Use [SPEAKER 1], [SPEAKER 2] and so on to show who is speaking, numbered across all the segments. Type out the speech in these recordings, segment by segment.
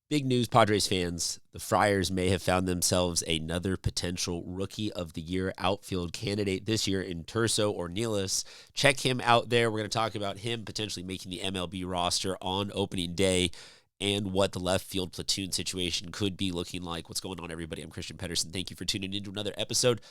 [SPEAKER 1] Big news, Padres fans. The Friars may have found themselves another potential Rookie of the Year outfield candidate this year in Tirso Ornelas. Check him out there. We're going to talk about him potentially making the MLB roster on opening day and what the left field platoon situation could be looking like. What's going on, everybody? I'm Christian Pedersen. Thank you for tuning in to another episode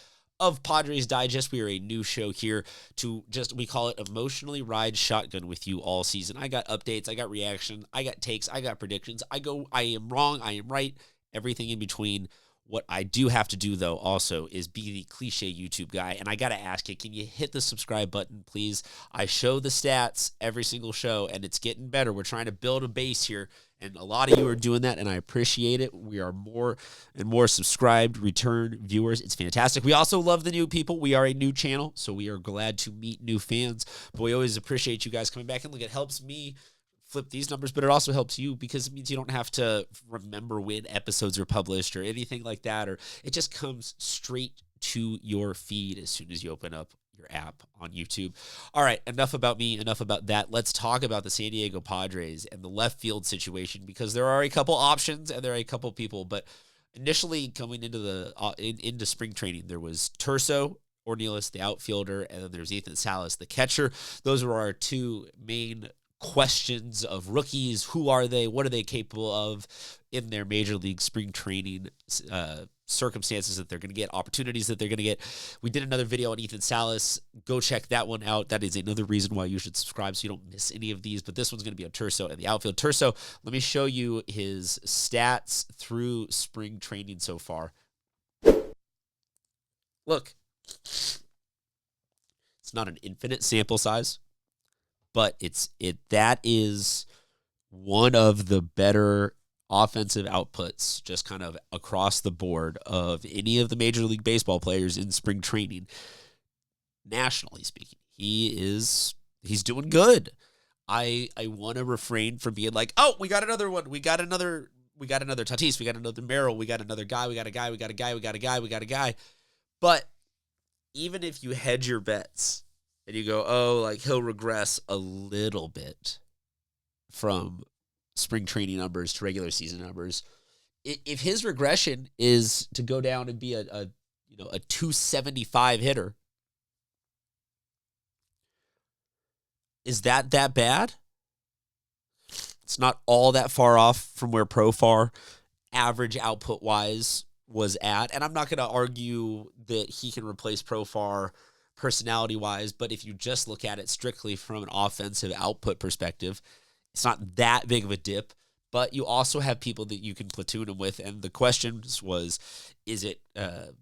[SPEAKER 1] of Padres Digest. We are a new show here to we call it emotionally ride shotgun with you all season. I got updates, I got reaction, I got takes, I got predictions. I am wrong, I am right, everything in between. What I do have to do, though, also is be the cliche YouTube guy. And I got to ask you, can you hit the subscribe button, please? I show the stats every single show, and it's getting better. We're trying to build a base here, and a lot of you are doing that, and I appreciate it. We are more and more subscribed, return viewers. It's fantastic. We also love the new people. We are a new channel, so we are glad to meet new fans. But we always appreciate you guys coming back, and look, it helps me flip these numbers, but it also helps you because it means you don't have to remember when episodes are published or anything like that, or it just comes straight to your feed as soon as you open up your app on YouTube. All right, enough about me, enough about that. Let's talk about the San Diego Padres and the left field situation, because there are a couple options and there are a couple people. But initially coming into into spring training, there was Tirso Ornelas, the outfielder, and then there's Ethan Salas, the catcher. Those were our two main questions of rookies. Who are they? What are they capable of in their major league spring training circumstances that they're going to get, opportunities that they're going to get. We did another video on Ethan Salas. Go check that one out. That is another reason why you should subscribe so you don't miss any of these. But this one's going to be on Tirso and the outfield. Tirso, let me show you his stats through spring training so far. Look, it's not an infinite sample size, but that is one of the better offensive outputs just kind of across the board of any of the Major League Baseball players in spring training. Nationally speaking, he's doing good. I want to refrain from being like, oh, we got another one. We got another Tatis. We got another Merrill. We got another guy. We got a guy. We got a guy. We got a guy. We got a guy. But even if you hedge your bets and you go, oh, like he'll regress a little bit from spring training numbers to regular season numbers, if his regression is to go down and be a 275 hitter, is that bad? It's not all that far off from where Profar average output wise was at, and I'm not going to argue that he can replace Profar personality wise, but if you just look at it strictly from an offensive output perspective, it's not that big of a dip. But you also have people that you can platoon him with, and the question was, is it going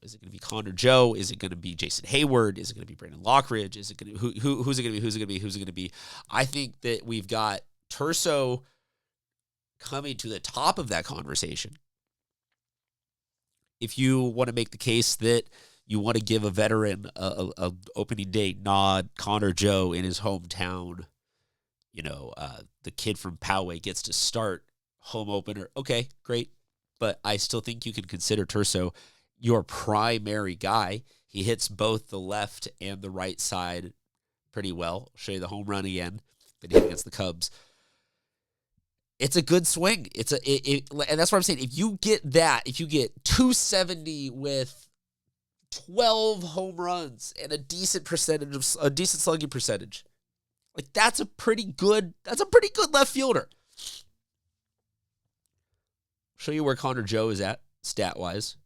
[SPEAKER 1] to be Connor Joe? Is it going to be Jason Hayward? Is it going to be Brandon Lockridge? Is it going to who's it going to be? Who's it going to be? Who's it going to be? I think that we've got Tirso coming to the top of that conversation. If you want to make the case that you want to give a veteran a opening day nod, Connor Joe in his hometown, the kid from Poway gets to start home opener. Okay, great. But I still think you can consider Tirso your primary guy. He hits both the left and the right side pretty well. I'll show you the home run again that he hit against the Cubs. It's a good swing. And that's what I'm saying. If you get 270 with 12 home runs and a decent slugging percentage, like that's a pretty good left fielder. I'll show you where Connor Joe is at stat wise.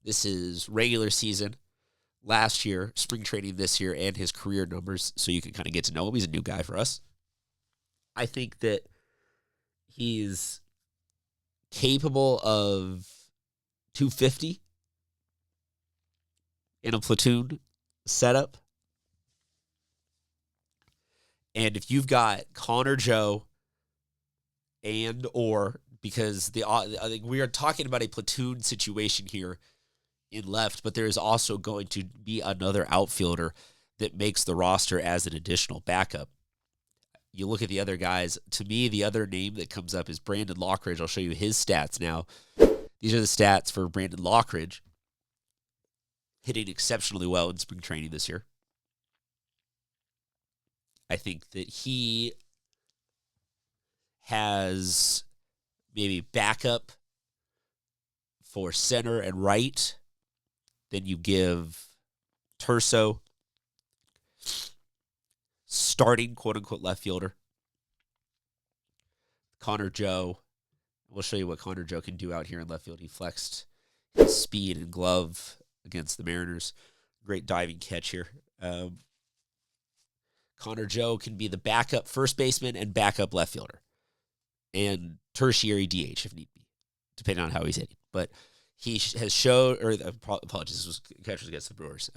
[SPEAKER 1] This is regular season last year, spring training this year, and his career numbers, so you can kind of get to know him. He's a new guy for us. I think that he's capable of 250 in a platoon setup. And if you've got Connor Joe because I think we are talking about a platoon situation here in left, but there is also going to be another outfielder that makes the roster as an additional backup. You look at the other guys. To me, the other name that comes up is Brandon Lockridge. I'll show you his stats now. These are the stats for Brandon Lockridge, hitting exceptionally well in spring training this year. I think that he has maybe backup for center and right. Then you give Tirso starting quote-unquote left fielder. Connor Joe. We'll show you what Connor Joe can do out here in left field. He flexed his speed and glove against the Mariners. Great diving catch here. Connor Joe can be the backup first baseman and backup left fielder. And tertiary DH if need be, depending on how he's hitting. But he has showed, or apologies, this was catchers against the Brewers.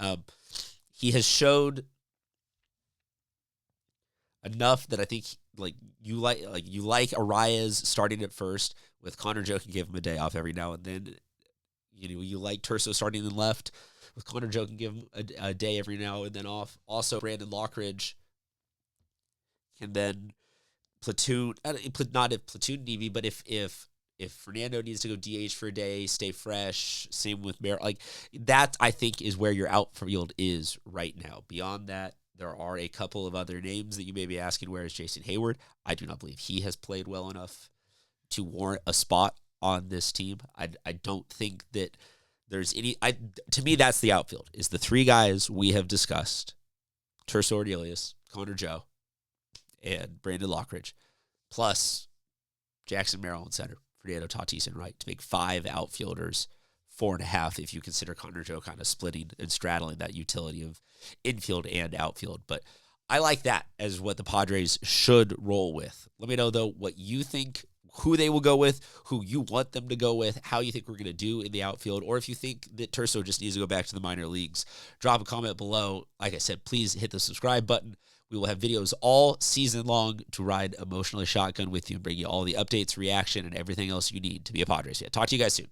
[SPEAKER 1] He has showed enough that I think you like Arraez starting at first. With Connor Joe can give him a day off every now and then. You like Tirso starting in left. With Connor Joe can give him a day every now and then off. Also, Brandon Lockridge can then platoon, not if platoon DB, but if Fernando needs to go DH for a day, stay fresh. Same with Bear. That, I think, is where your outfield is right now. Beyond that, there are a couple of other names that you may be asking, where is Jason Hayward? I do not believe he has played well enough to warrant a spot on this team. I don't think that there's any. To me, that's the outfield, is the three guys we have discussed: Tirso Ornelas, Connor Joe, and Brandon Lockridge, plus Jackson Merrill in center, Fernando Tatis in right, to make 5 outfielders, 4.5 if you consider Connor Joe kind of splitting and straddling that utility of infield and outfield. But I like that as what the Padres should roll with. Let me know, though, what you think, who they will go with, who you want them to go with, how you think we're going to do in the outfield, or if you think that Tirso just needs to go back to the minor leagues. Drop a comment below. Like I said, please hit the subscribe button. We will have videos all season long to ride emotionally shotgun with you and bring you all the updates, reaction, and everything else you need to be a Padres fan. Talk to you guys soon.